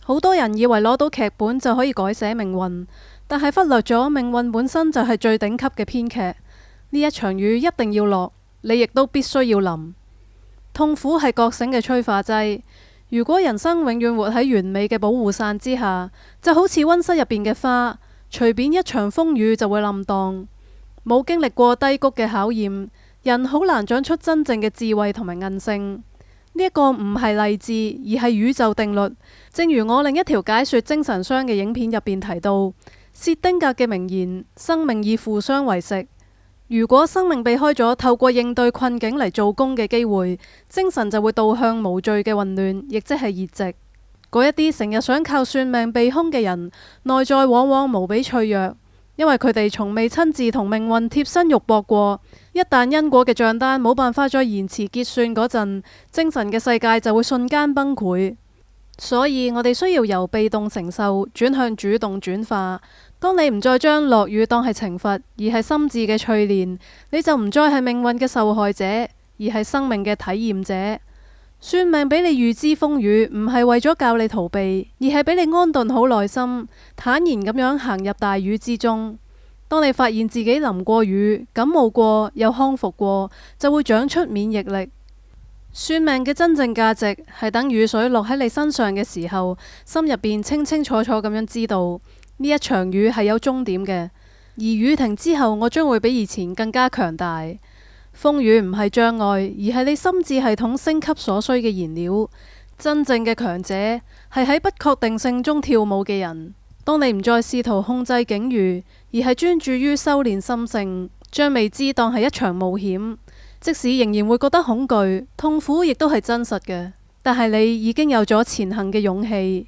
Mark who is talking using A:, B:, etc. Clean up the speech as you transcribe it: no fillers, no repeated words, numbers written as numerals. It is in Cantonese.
A: 好多人以為攞到劇本就可以改寫命運，但係忽略咗命運本身就係最頂級嘅編劇。呢一場雨一定要落，你亦都必須要淋。痛苦係覺醒嘅催化劑。如果人生永遠活喺完美嘅保護傘之下，就好似溫室入邊嘅花，隨便一場風雨就會冧蕩。冇經歷過低谷嘅考驗，人好難長出真正嘅智慧同埋韌性。呢一個唔係勵志，而係宇宙定律。正如我另一條解說精神傷嘅影片入邊提到，薛丁格嘅名言：生命以負傷為食。如果生命避開咗透過應對困境嚟做工嘅機會，精神就會導向無序嘅混亂，亦即係熱寂。嗰一啲成日想靠算命避凶嘅人，內在往往無比脆弱，因為佢哋從未親自同命運貼身肉搏過。一旦因果嘅賬單冇辦法再延遲結算嗰陣，精神嘅世界就會瞬間崩潰。所以我哋需要由被動承受轉向主動轉化。當你唔再將落雨當係懲罰，而係心智嘅淬煉，你就唔再係命運嘅受害者，而係生命嘅體驗者。算命俾你預知風雨，唔係為咗教你逃避，而係俾你安頓好內心，坦然咁樣行入大雨之中。當你發現自己淋過雨、感冒過又康復過，就會長出免疫力。算命嘅真正價值係等雨水落喺你身上嘅時候，心入邊清清楚楚咁樣知道呢一場雨係有終點嘅，而雨停之後，我將會比以前更加強大。風雨唔係障礙，而係你心智系統升級所需嘅燃料。真正嘅強者係喺不確定性中跳舞嘅人。當你唔再試圖控制境遇，而係專注於修煉心性，將未知當係一場冒險，即使仍然會覺得恐懼、痛苦，亦都係真實嘅。但係你已經有咗前行嘅勇氣。